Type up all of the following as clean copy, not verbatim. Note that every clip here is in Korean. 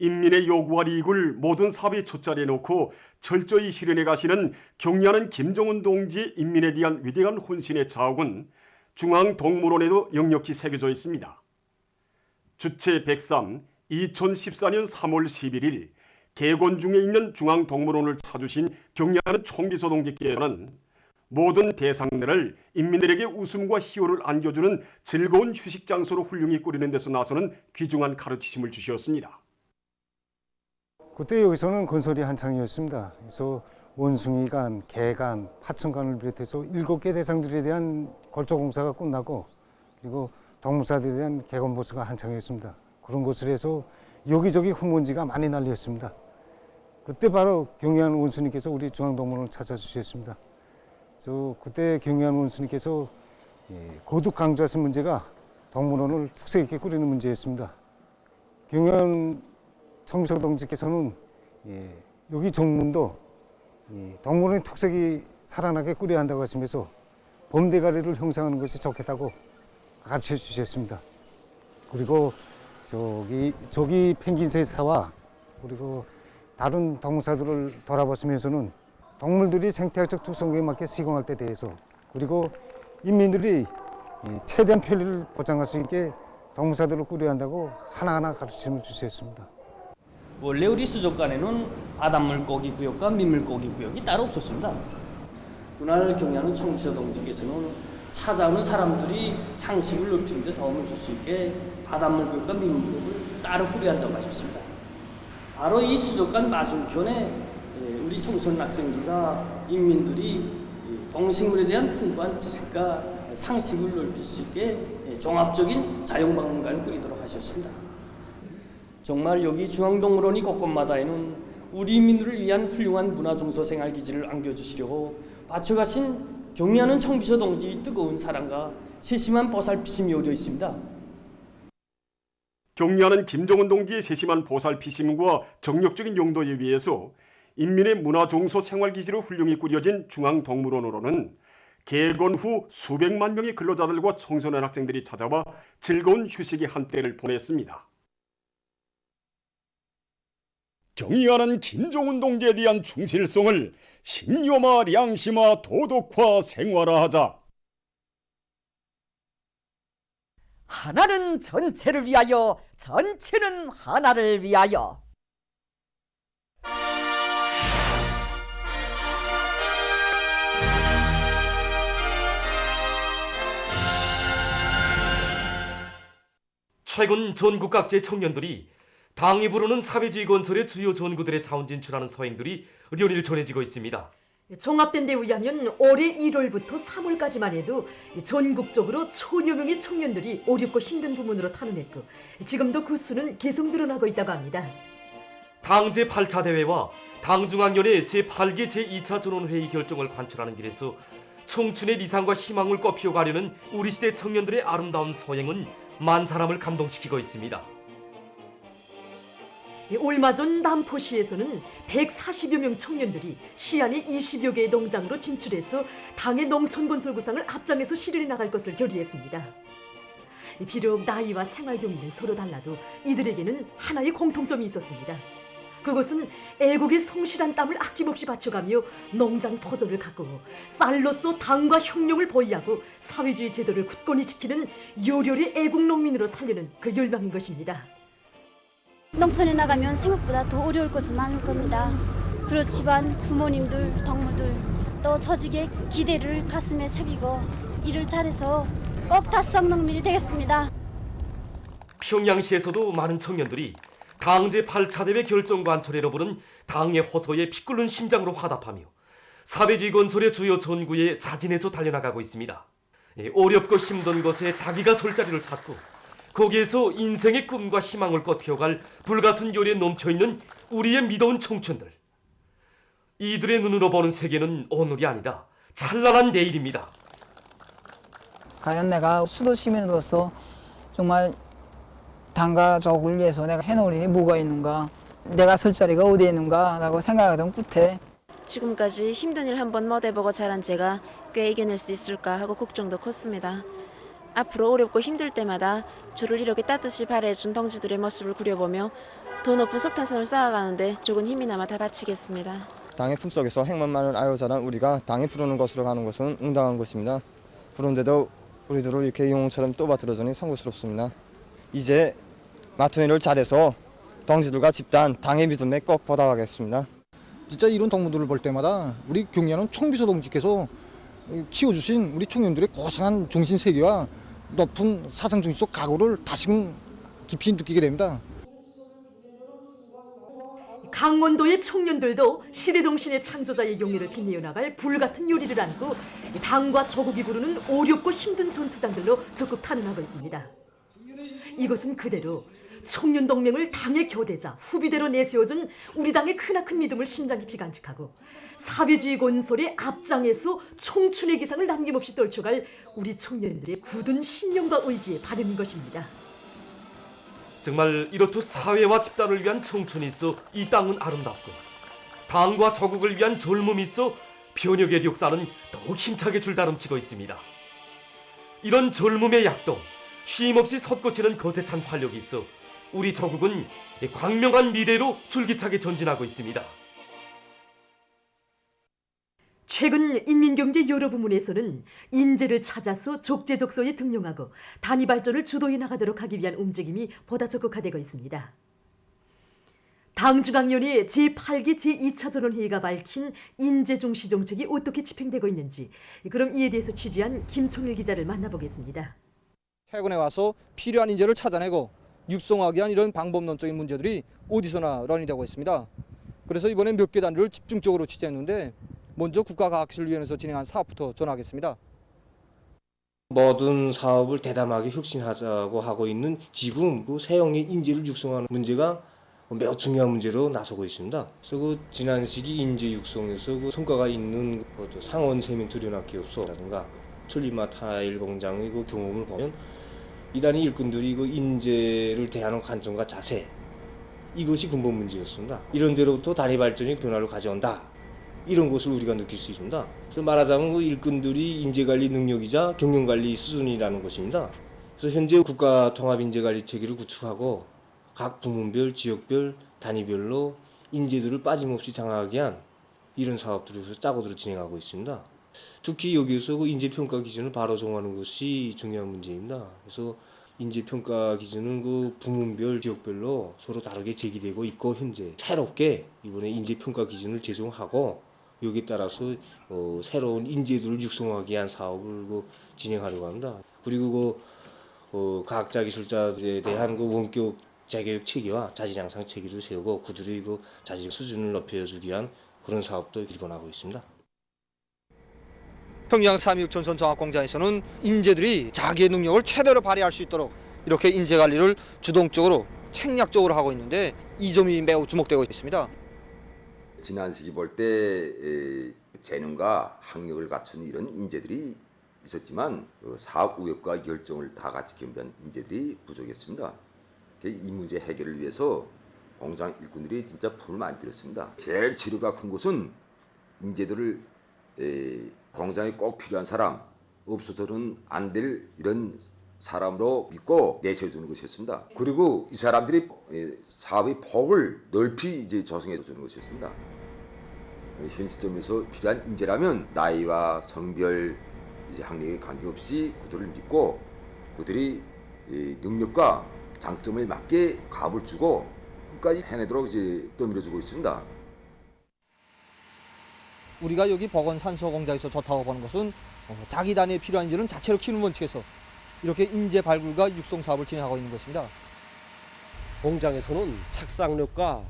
인민의 요구와 이익을 모든 사업에 촛자리에 놓고 철저히 실현해 가시는 경의하는 김정은 동지의 인민에 대한 위대한 혼신의 자욱은 중앙동물원에도 역력히 새겨져 있습니다. 주체 103 2014년 3월 11일 개건 중에 있는 중앙동물원을 찾으신 경의하는 총비서 동지께서는 모든 대상들을 인민들에게 웃음과 희호를 안겨주는 즐거운 휴식 장소로 훌륭히 꾸리는 데서 나서는 귀중한 가르치심을 주셨습니다. 그때 여기서는 건설이 한창이었습니다. 그래서 원숭이관, 개관, 파충관을 비롯해서 7개 대상들에 대한 걸조 공사가 끝나고 그리고 동물사들에 대한 개건 보수가 한창이었습니다. 그런 것을 해서 여기저기 흙먼지가 많이 날렸습니다. 그때 바로 경의하는 원수님께서 우리 중앙동물원을 찾아주셨습니다. 그래서 그때 경의하는 원수님께서 거듭 강조하신 문제가 동물원을 특색 있게 꾸리는 문제였습니다. 경의하는 총비서 동지께서는 여기 정문도 동물원의 특색이 살아나게 꾸려야 한다고 하시면서 범대가리를 형성하는 것이 좋겠다고 가르쳐 주셨습니다. 그리고 저기 펭귄새사와 그리고 다른 동물사들을 돌아보시면서는 동물들이 생태학적 특성에 맞게 시공할 때 대해서 그리고 인민들이 최대한 편리를 보장할 수 있게 동물사들을 꾸려야 한다고 하나하나 가르침을 주셨습니다. 원래 우리 수족관에는 바닷물고기 구역과 민물고기 구역이 따로 없었습니다. 그날 경의하는 총비서 동지께서는 찾아오는 사람들이 상식을 높이는 데 도움을 줄 수 있게 바닷물구역과 민물구역을 따로 꾸려야 한다고 하셨습니다. 바로 이 수족관 맞은편에 우리 청소년 학생들과 인민들이 동식물에 대한 풍부한 지식과 상식을 넓힐 수 있게 종합적인 자연박물관을 꾸리도록 하셨습니다. 정말 여기 중앙동물원이 곳곳마다에는 우리 인민들을 위한 훌륭한 문화종소 생활기지를 안겨주시려고 바쳐가신 경의하는 총비서 동지의 뜨거운 사랑과 세심한 보살피심이 어려 있습니다. 경의하는 김정은 동지의 세심한 보살피심과 정력적인 용도에 위해서 인민의 문화종소 생활기지로 훌륭히 꾸려진 중앙동물원으로는 개건 후 수백만 명의 근로자들과 청소년 학생들이 찾아와 즐거운 휴식의 한때를 보냈습니다. 경의하는 김정은 동지에 대한 충실성을 신념화, 양심화, 도덕화, 생활화하자. 하나는 전체를 위하여, 전체는 하나를 위하여. 최근 전국 각지의 청년들이 당이 부르는 사회주의 건설의 주요 전구들에 자원 진출하는 소행들이 연일 전해지고 있습니다. 종합된 데 의하면 올해 1월부터 3월까지만 해도 전국적으로 천여 명의 청년들이 어렵고 힘든 부문으로 탄원했고 지금도 그 수는 계속 늘어나고 있다고 합니다. 당 제8차 대회와 당중앙위원회 제8기 제2차 전원회의 결정을 관철하는 길에서 청춘의理想과 희망을 꽃피워가려는 우리 시대 청년들의 아름다운 소행은 만 사람을 감동시키고 있습니다. 얼마 전 남포시에서는 140여 명 청년들이 시 안의 20여 개의 농장으로 진출해서 당의 농촌건설구상을 앞장에서 실현해 나갈 것을 결의했습니다. 비록 나이와 생활 경위는 서로 달라도 이들에게는 하나의 공통점이 있었습니다. 그것은 애국의 성실한 땀을 아낌없이 바쳐가며 농장 포도를 가꾸고 쌀로서 당과 혁명을 보위하고 사회주의 제도를 굳건히 지키는 요렬의 애국 농민으로 살려는 그 열망인 것입니다. 농촌에 나가면 생각보다 더 어려울 것은 많을 겁니다. 그렇지만 부모님들, 동무들 또 조직의 기대를 가슴에 새기고 일을 잘해서 꼭 다수성 농민이 되겠습니다. 평양시에서도 많은 청년들이 당 제8차 대회 결정 관철회로 부른 당의 호소에 피 끓는 심장으로 화답하며 사회주의 건설의 주요 전구에 자진해서 달려나가고 있습니다. 어렵고 힘든 것에 자기가 설 자리를 찾고 거기에서 인생의 꿈과 희망을 꽃피워갈 불같은 열에 넘쳐있는 우리의 믿어온 청춘들. 이들의 눈으로 보는 세계는 오늘이 아니다. 찬란한 내일입니다. 과연 내가 수도 시민으로서 정말 당과 적을 위해서 내가 해놓을 일이 뭐가 있는가, 내가 설 자리가 어디에 있는가 라고 생각하던 끝에 지금까지 힘든 일 한번 못 해보고 자란 제가 꽤 이겨낼 수 있을까 하고 걱정도 컸습니다. 앞으로 어렵고 힘들 때마다 저를 이렇게 따뜻이 바래준 동지들의 모습을 그려보며 더 높은 석탄산을 쌓아가는데 조금 힘이나마 다 바치겠습니다. 당의 품속에서 행만만을 알고 자란 우리가 당이 부르는 것으로 가는 것은 응당한 것입니다. 그런데도 우리들을 이렇게 영웅처럼 떠받들어주니 송구스럽습니다. 이제 맡은 일을 잘해서 동지들과 집단 당의 믿음에 꼭 보답하겠습니다. 진짜 이런 동무들을 볼 때마다 우리 경리하는 총비서 동지께서 키워주신 우리 청년들의 고상한 정신세계와 높은 사상정신적 각오를 다시금 깊이 느끼게 됩니다. 강원도의 청년들도 시대정신의 창조자의 용의를 빛내어 나갈 불같은 요리를 안고 당과 조국이 부르는 어렵고 힘든 전투장들로 적극 탄원하고 있습니다. 이것은 그대로 청년동맹을 당의 교대자, 후비대로 내세워준 우리 당의 크나큰 믿음을 심장 깊이 간직하고 사회주의 건설의 앞장에서 청춘의 기상을 남김없이 떨쳐갈 우리 청년들의 굳은 신념과 의지의 발현인 것입니다. 정말 이렇듯 사회와 집단을 위한 청춘이 있어 이 땅은 아름답고 당과 조국을 위한 젊음이 있어 변혁의 역사는 더욱 힘차게 줄다름치고 있습니다. 이런 젊음의 약동, 쉼없이 솟구치는 거세 찬 활력이 있어 우리 조국은 광명한 미래로 줄기차게 전진하고 있습니다. 최근 인민경제 여러 부문에서는 인재를 찾아서 적재적소에 등용하고 단위 발전을 주도해 나가도록 하기 위한 움직임이 보다 적극화되고 있습니다. 당중앙위원회 제8기 제2차 전원회의가 밝힌 인재중시 정책이 어떻게 집행되고 있는지, 그럼 이에 대해서 취재한 김청일 기자를 만나보겠습니다. 최근에 와서 필요한 인재를 찾아내고 육성하기 위한 이런 방법론적인 문제들이 어디서나 런이되고 있습니다. 그래서 이번에 몇 개 단위를 집중적으로 취재했는데 먼저 국가과학기술위원회에서 진행한 사업부터 전하겠습니다. 모든 사업을 대담하게 혁신하자고 하고 있는 지금 그 새형의 인재를 육성하는 문제가 매우 중요한 문제로 나서고 있습니다. 그래서 그 지난 시기 인재 육성에서 그 성과가 있는 상원 세멘트리나 기업소라든가 천리마 타일 공장의 그 경험을 보면 이단의 일꾼들이 그 인재를 대하는 관점과 자세, 이것이 근본 문제였습니다. 이런 데로부터 단위 발전이 변화를 가져온다, 이런 것을 우리가 느낄 수 있습니다. 그래서 말하자면 그 일꾼들이 인재관리 능력이자 경영관리 수준이라는 것입니다. 그래서 현재 국가 통합인재관리 체계를 구축하고 각 부문별, 지역별, 단위별로 인재들을 빠짐없이 장악하기 위한 이런 사업들을 짜고들어 진행하고 있습니다. 특히 여기서 그 인재평가 기준을 바로 정하는 것이 중요한 문제입니다. 그래서 인재평가 기준은 그 부문별, 지역별로 서로 다르게 제기되고 있고, 현재 새롭게 이번에 인재평가 기준을 제정하고 여기에 따라서 새로운 인재들을 육성하기 위한 사업을 진행하려고 합니다. 그리고 과학자 기술자들에 대한 원격 재교육 체계와 자질 향상 체계를 세우고 그들의 자질 수준을 높여주기 위한 그런 사업도 일궈나가고 있습니다. 평양 3.26 전선정학공장에서는 인재들이 자기의 능력을 최대로 발휘할 수 있도록 이렇게 인재관리를 주동적으로 책략적으로 하고 있는데 이 점이 매우 주목되고 있습니다. 지난 시기 볼 때 재능과 학력을 갖춘 이런 인재들이 있었지만 사업 우역과 열정을 다 같이 겸비한 인재들이 부족했습니다. 이 문제 해결을 위해서 공장 일꾼들이 진짜 품을 많이 들였습니다. 제일 재료가 큰 곳은 인재들을 공장에 꼭 필요한 사람, 없어서는 안 될 이런 사람으로 믿고 내세워주는 것이었습니다. 그리고 이 사람들이 사업의 폭을 넓히 이제 조성해 주는 것이었습니다. 현 시점에서 필요한 인재라면 나이와 성별, 이제 학력에 관계없이 그들을 믿고 그들이 능력과 장점에 맞게 값을 주고 끝까지 해내도록 이제 떠밀어주고 있습니다. 우리가 여기 보건산소공장에서 좋다고 보는 것은 자기 단위에 필요한 인재는 자체로 키우는 원칙에서 이렇게 인재 발굴과 육성 사업을 진행하고 있는 것입니다. 공장에서는 착상력과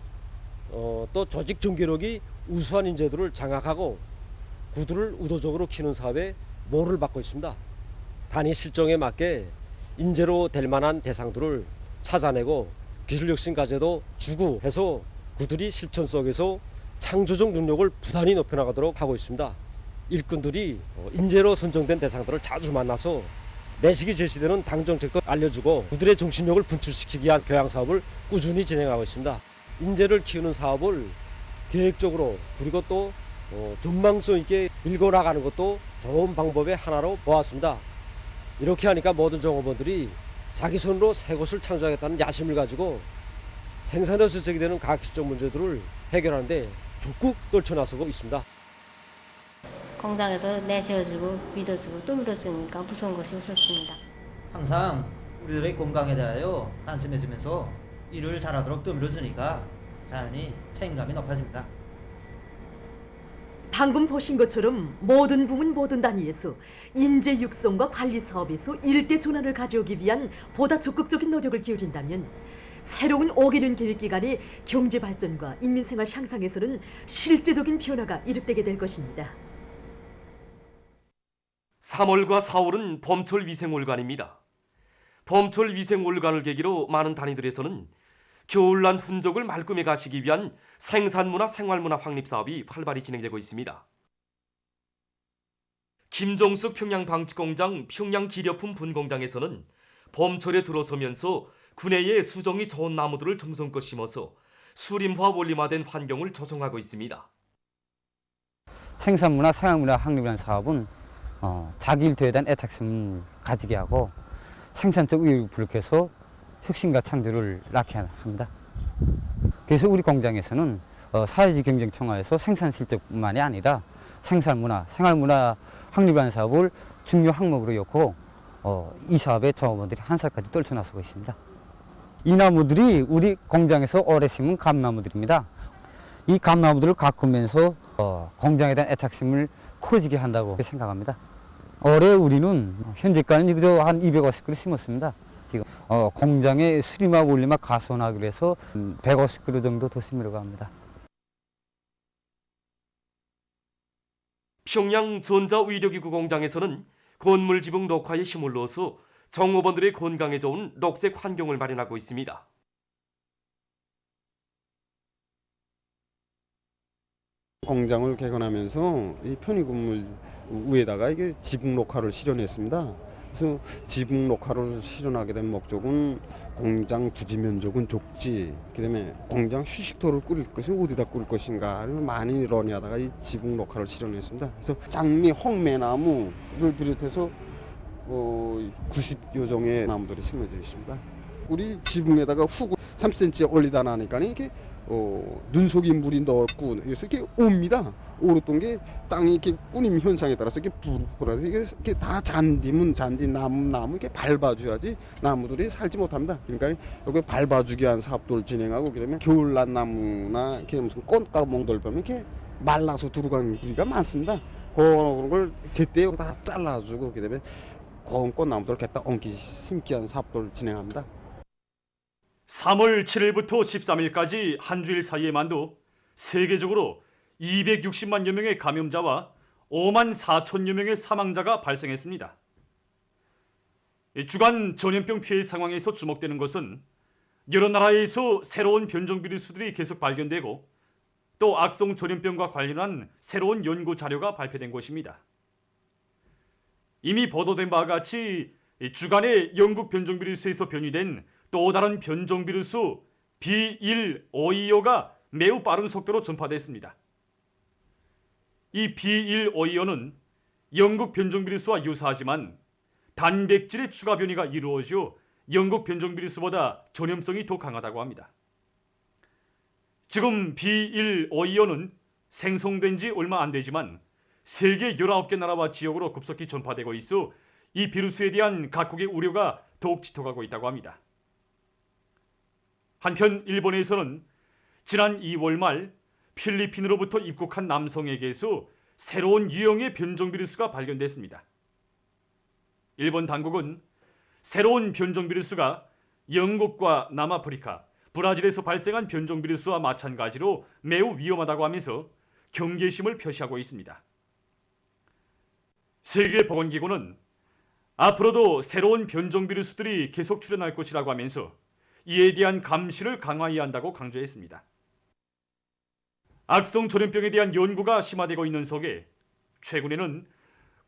또 조직 전개력이 우수한 인재들을 장악하고 그들을 의도적으로 키우는 사업에 모를 받고 있습니다. 단위 실정에 맞게 인재로 될 만한 대상들을 찾아내고 기술혁신 과제도 주고 해서 그들이 실천 속에서 창조적 능력을 부단히 높여나가도록 하고 있습니다. 일꾼들이 인재로 선정된 대상들을 자주 만나서 매시기 제시되는 당정책도 알려주고 그들의 정신력을 분출시키기 위한 교양사업을 꾸준히 진행하고 있습니다. 인재를 키우는 사업을 계획적으로 그리고 또 전망성 있게 밀고 나가는 것도 좋은 방법의 하나로 보았습니다. 이렇게 하니까 모든 종업원들이 자기 손으로 새 곳을 창조하겠다는 야심을 가지고 생산에서 제기되는 가학실적 문제들을 해결하는데 적극 떨쳐나서고 있습니다. 공장에서 내세워주고 믿어주고 또 믿어주니까 무서운 것이 없었습니다. 항상 우리들의 건강에 대하여 관심해주면서 일을 잘하도록 또 밀어주니까 자연히 책임감이 높아집니다. 방금 보신 것처럼 모든 부문 모든 단위에서 인재 육성과 관리 사업에서 일대 전환을 가져오기 위한 보다 적극적인 노력을 기울인다면 새로운 5개년 계획 기간의 경제 발전과 인민생활 향상에서는 실제적인 변화가 이룩되게 될 것입니다. 3월과 4월은 봄철 위생월간입니다. 봄철 위생월간을 계기로 많은 단위들에서는 겨울난 흔적을 말끔히 가시기 위한 생산문화 생활문화 확립 사업이 활발히 진행되고 있습니다. 김종숙 평양방직공장 평양기념품 분공장에서는 봄철에 들어서면서 군내에 수정이 좋은 나무들을 정성껏 심어서 수림화 원림화된 환경을 조성하고 있습니다. 생산문화 생활문화 확립이라는 사업은 자기 일터에 대한 애착심을 가지게 하고 생산적 의욕을 불러서 혁신과 창조를 낳게 합니다. 그래서 우리 공장에서는 사회적 경쟁 총화에서 생산 실적뿐만이 아니라 생산문화, 생활문화 확립하는 사업을 중요 항목으로 엮고 이 사업에 종업원들이 한 살까지 떨쳐나서고 있습니다. 이 나무들이 우리 공장에서 오래 심은 감나무들입니다. 이 감나무들을 가꾸면서 공장에 대한 애착심을 커지게 한다고 생각합니다. 올해 우리는 현재까지는 그저 한 250그루 심었습니다. 지금 공장에 수림화 원림화 가선하기로 해서 150그루 정도 더 심으려고 합니다. 평양 전자의료기구 공장에서는 건물 지붕 녹화에 힘을 넣어서 종업원들의 건강에 좋은 녹색 환경을 마련하고 있습니다. 공장을 개건하면서 이 편의건물 위에다가 이게 지붕 녹화를 실현했습니다. 그래서 지붕 녹화를 실현하게 된 목적은 공장 부지 면적은 좁지, 그다음에 공장 휴식터를 꾸릴 것이 어디다 꾸릴 것인가를 많이 논의하다가 이 지붕 녹화를 실현했습니다. 그래서 장미, 홍매나무를 비롯해서 90여 종의 나무들이 심어져 있습니다. 우리 지붕에다가 훅 3cm 올리다 나니까 이게 눈속이 물이 넣었고 그래서 이렇게 옵니다. 오르던 게 땅이 이렇게 꾸림 현상에 따라서 이렇게 부풀어서 이게 다 잔디문 잔디 나무 이렇게 밟아줘야지 나무들이 살지 못합니다. 그러니까 여기 밟아주기 위한 사업들을 진행하고 그러면 겨울난 나무나 이렇게 무슨 꽃가몽들 보면 이렇게 말라서 들어가는 부위가 많습니다. 그런 걸 제때 다 잘라주고 그다음에 고운 꽃나무들을 갖다 얹기 심기 위한 사업들을 진행합니다. 3월 7일부터 13일까지 한 주일 사이에만도 세계적으로 260만여 명의 감염자와 5만 4천여 명의 사망자가 발생했습니다. 주간 전염병 피해 상황에서 주목되는 것은 여러 나라에서 새로운 변종 비루스들이 계속 발견되고 또 악성 전염병과 관련한 새로운 연구 자료가 발표된 것입니다. 이미 보도된 바와 같이 주간에 영국 변종 비루스에서 변이된 또 다른 변종 비루스 B152가 매우 빠른 속도로 전파됐습니다. 이 B152는 영국 변종 비루스와 유사하지만 단백질의 추가 변이가 이루어져 영국 변종 비루스보다 전염성이 더 강하다고 합니다. 지금 B152는 생성된 지 얼마 안 되지만 세계 19개 나라와 지역으로 급속히 전파되고 있어 이 비루스에 대한 각국의 우려가 더욱 짙어가고 있다고 합니다. 한편 일본에서는 지난 2월 말 필리핀으로부터 입국한 남성에게서 새로운 유형의 변종 비루스가 발견됐습니다. 일본 당국은 새로운 변종 비루스가 영국과 남아프리카, 브라질에서 발생한 변종 비루스와 마찬가지로 매우 위험하다고 하면서 경계심을 표시하고 있습니다. 세계보건기구는 앞으로도 새로운 변종 비루스들이 계속 출현할 것이라고 하면서 이에 대한 감시를 강화해야 한다고 강조했습니다. 악성 전염병에 대한 연구가 심화되고 있는 속에 최근에는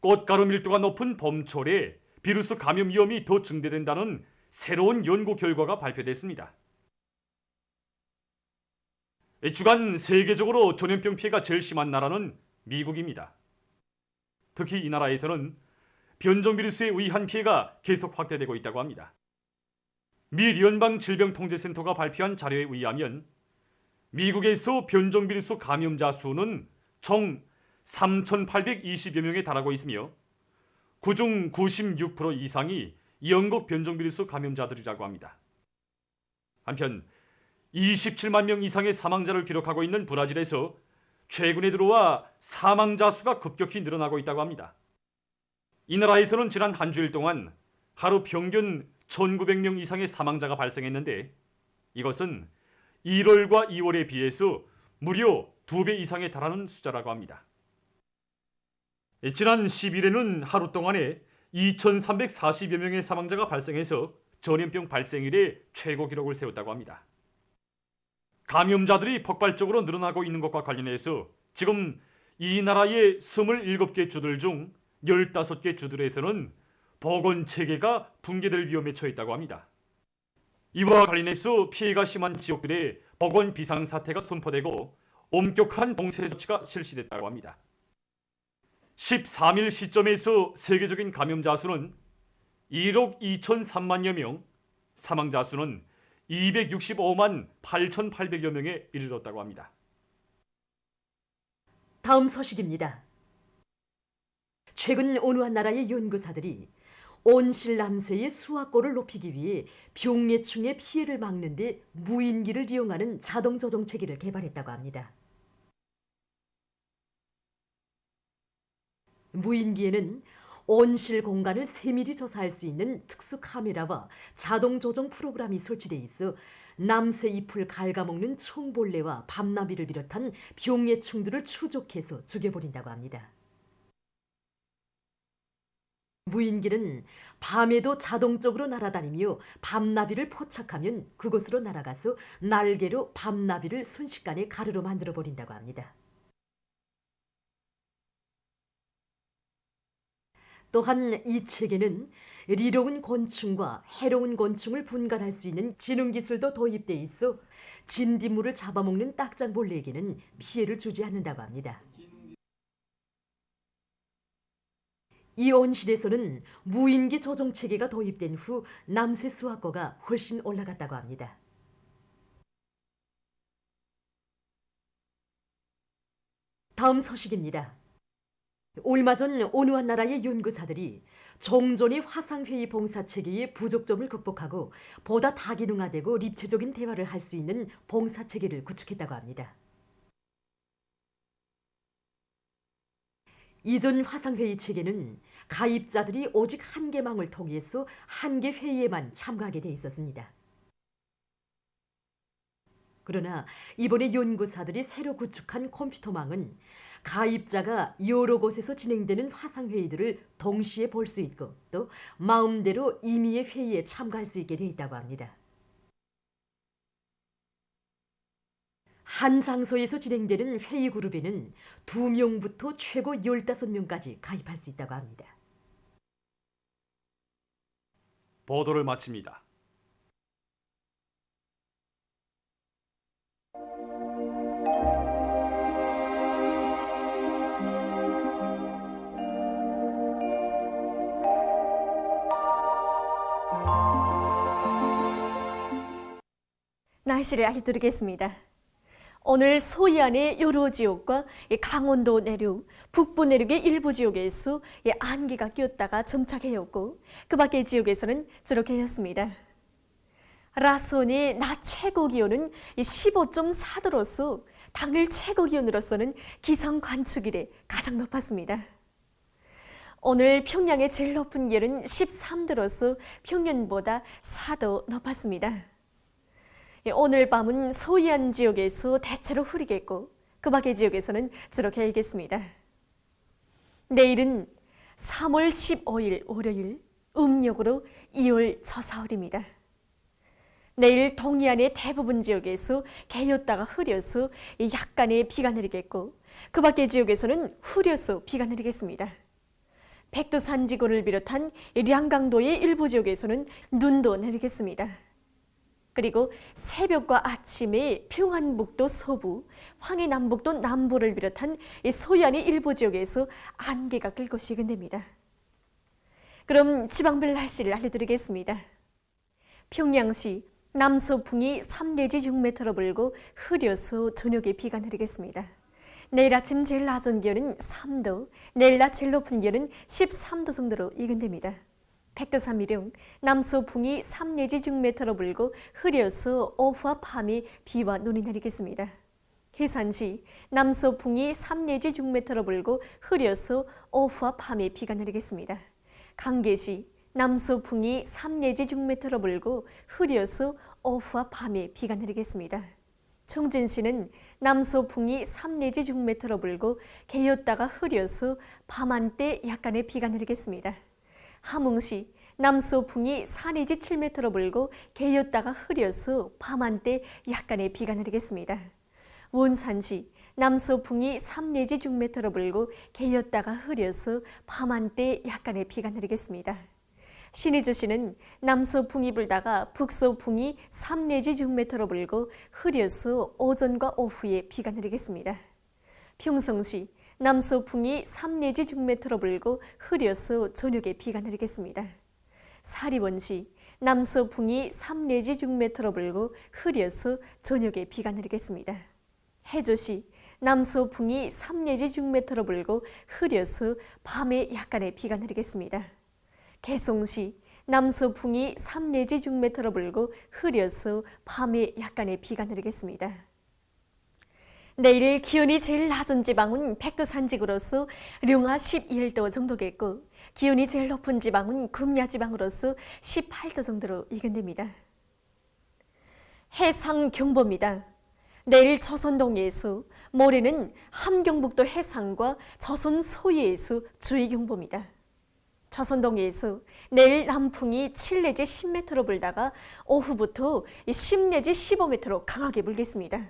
꽃가루 밀도가 높은 봄철에 비루스 감염 위험이 더 증대된다는 새로운 연구 결과가 발표됐습니다. 주간 세계적으로 전염병 피해가 제일 심한 나라는 미국입니다. 특히 이 나라에서는 변종 비루스에 의한 피해가 계속 확대되고 있다고 합니다. 미 연방질병통제센터가 발표한 자료에 의하면 미국에서 변종 비루스 감염자 수는 총 3,820여 명에 달하고 있으며 그중 96% 이상이 영국 변종 비루스 감염자들이라고 합니다. 한편 27만 명 이상의 사망자를 기록하고 있는 브라질에서 최근에 들어와 사망자 수가 급격히 늘어나고 있다고 합니다. 이 나라에서는 지난 한 주일 동안 하루 평균 1,900명 이상의 사망자가 발생했는데 이것은 1월과 2월에 비해서 무려 2배 이상에 달하는 숫자라고 합니다. 지난 10일에는 하루 동안에 2,340여 명의 사망자가 발생해서 전염병 발생 이래 최고 기록을 세웠다고 합니다. 감염자들이 폭발적으로 늘어나고 있는 것과 관련해서 지금 이 나라의 27개 주들 중 15개 주들에서는 보건체계가 붕괴될 위험에 처해 있다고 합니다. 이와 관련해서 피해가 심한 지역들에 보건 비상사태가 선포되고 엄격한 봉쇄 조치가 실시됐다고 합니다. 13일 시점에서 세계적인 감염자 수는 1억 2,003만여 명, 사망자 수는 265만 8,800여 명에 이르렀다고 합니다. 다음 소식입니다. 최근 어느 한 나라의 연구사들이 온실남새의 수확고를 높이기 위해 병해충의 피해를 막는 데 무인기를 이용하는 자동 조종 체계를 개발했다고 합니다. 무인기에는 온실 공간을 세밀히 조사할 수 있는 특수 카메라와 자동 조종 프로그램이 설치돼 있어 남새 잎을 갉아먹는 청벌레와 밤나비를 비롯한 병해충들을 추적해서 죽여버린다고 합니다. 무인기는 밤에도 자동적으로 날아다니며 밤나비를 포착하면 그곳으로 날아가서 날개로 밤나비를 순식간에 가루로 만들어버린다고 합니다. 또한 이 체계는 리로운 곤충과 해로운 곤충을 분간할 수 있는 지능 기술도 도입돼 있어 진딧물을 잡아먹는 딱장벌레에게는 피해를 주지 않는다고 합니다. 이 온실에서는 무인기 조종 체계가 도입된 후 남새 수확고가 훨씬 올라갔다고 합니다. 다음 소식입니다. 얼마 전 어느 한 나라의 연구사들이 종전의 화상회의 봉사체계의 부족점을 극복하고 보다 다기능화되고 입체적인 대화를 할 수 있는 봉사체계를 구축했다고 합니다. 이전 화상회의 체계는 가입자들이 오직 한 개망을 통해서 한 개 회의에만 참가하게 돼 있었습니다. 그러나 이번에 연구사들이 새로 구축한 컴퓨터망은 가입자가 여러 곳에서 진행되는 화상회의들을 동시에 볼 수 있고 또 마음대로 임의의 회의에 참가할 수 있게 되어 있다고 합니다. 한 장소에서 진행되는 회의 그룹에는 2명부터 최고 15명까지 가입할 수 있다고 합니다. 보도를 마칩니다. 날씨를 알려드리겠습니다. 오늘 소이안의 여러 지역과 강원도 내륙, 북부 내륙의 일부 지역에서 안개가 꼈다가 정착해였고 그 밖의 지역에서는 저렇게였습니다. 라손의 낮 최고 기온은 15.4도로서 당일 최고 기온으로서는 기상 관측 이래 가장 높았습니다. 오늘 평양의 제일 높은 기온은 13도로서 평년보다 4도 높았습니다. 오늘 밤은 소이안 지역에서 대체로 흐리겠고 그 밖의 지역에서는 저렇게 알겠습니다. 내일은 3월 15일 월요일 음력으로 2월 초사흘입니다. 내일 동해안의 대부분 지역에서 개였다가 흐려서 약간의 비가 내리겠고 그 밖의 지역에서는 흐려서 비가 내리겠습니다. 백두산 지구를 비롯한 량강도의 일부 지역에서는 눈도 내리겠습니다. 그리고 새벽과 아침에 평안북도 서부, 황해남북도 남부를 비롯한 소이안의 일부 지역에서 안개가 낄 것이 예견됩니다. 그럼 지방별 날씨를 알려드리겠습니다. 평양시 남서풍이 3 내지 6m로 불고 흐려서 저녁에 비가 내리겠습니다. 내일 아침 제일 낮은 기온은 3도, 내일 낮 제일 높은 기온은 13도 정도로 예견됩니다. 백두산미령 남서풍이 3 내지 6m로 불고 흐려서 오후와 밤에 비와 눈이 내리겠습니다. 해산시 남서풍이 3 내지 6m로 불고 흐려서 오후와 밤에 비가 내리겠습니다. 강계시 남서풍이 3 내지 6m로 불고 흐려서 오후와 밤에 비가 내리겠습니다. 청진시는 남서풍이 3 내지 6m로 불고 개였다가 흐려서 밤 한때 약간의 비가 내리겠습니다. 함흥시 남서풍이 4 내지 7m로 불고 개였다가 흐려서 밤 한때 약간의 비가 내리겠습니다. 원산시 남서풍이 3 내지 6m로 불고 개였다가 흐려서 밤 한때 약간의 비가 내리겠습니다. 신의주시는 남서풍이 불다가 북서풍이 3 내지 6m로 불고 흐려서 오전과 오후에 비가 내리겠습니다. 평성시 남서풍이 3 내지 6m로 불고 흐려서 저녁에 비가 내리겠습니다. 사리원시 남서풍이 3 내지 6m로 불고 흐려서 저녁에 비가 내리겠습니다. 해조시 남서풍이 3 내지 6m로 불고 흐려서 밤에 약간의 비가 내리겠습니다. 개성시 남서풍이 3 내지 6m로 불고 흐려서 밤에 약간의 비가 내리겠습니다. 내일 기온이 제일 낮은 지방은 백두산지구로서 룡화 11도 정도겠고 기온이 제일 높은 지방은 금야지방으로서 18도 정도로 예견됩니다. 해상경보입니다. 내일 조선동해에서, 모레는 함경북도 해상과 조선 소해에서 주의경보입니다. 조선동해에서 내일 남풍이 7 내지 10m로 불다가 오후부터 10 내지 15m로 강하게 불겠습니다.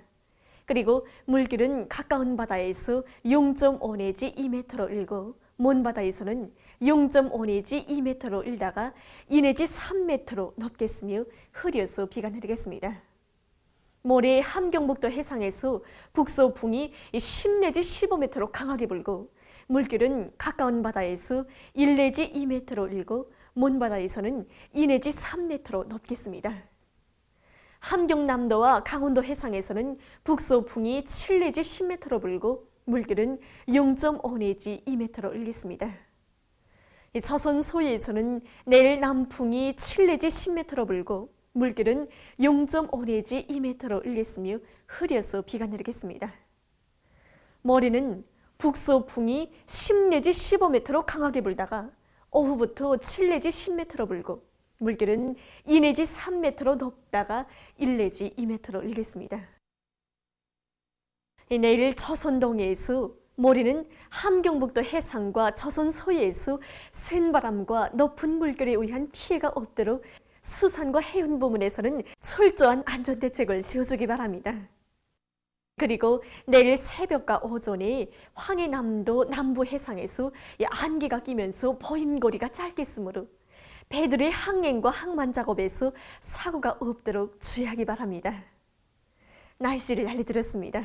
그리고 물길은 가까운 바다에서 0.5 내지 2m로 일고 먼 바다에서는 0.5 내지 2m로 일다가 2 내지 3m로 높겠으며 흐려서 비가 내리겠습니다. 모레 함경북도 해상에서 북서풍이 10 내지 15m로 강하게 불고 물길은 가까운 바다에서 1 내지 2m로 일고 먼 바다에서는 2 내지 3m로 높겠습니다. 함경남도와 강원도 해상에서는 북서풍이 7 내지 10m로 불고 물길은 0.5 내지 2m로 일겠습니다. 조선 소해에서는 내일 남풍이 7 내지 10m로 불고 물길은 0.5 내지 2m로 일겠으며 흐려서 비가 내리겠습니다. 모레는 북서풍이 10 내지 15m로 강하게 불다가 오후부터 7 내지 10m로 불고 물길은 2 내지 3m로 높다가 1 내지 2m로 일겠습니다. 내일 조선동해에서, 모레는 함경북도 해상과 조선 소해에서 센 바람과 높은 물결에 의한 피해가 없도록 수산과 해운 부문에서는 철저한 안전대책을 세워주기 바랍니다. 그리고 내일 새벽과 오전에 황해남도 남부 해상에서 안개가 끼면서 보임거리가 짧겠으므로 배들의 항행과 항만 작업에서 사고가 없도록 주의하기 바랍니다. 날씨를 알려드렸습니다.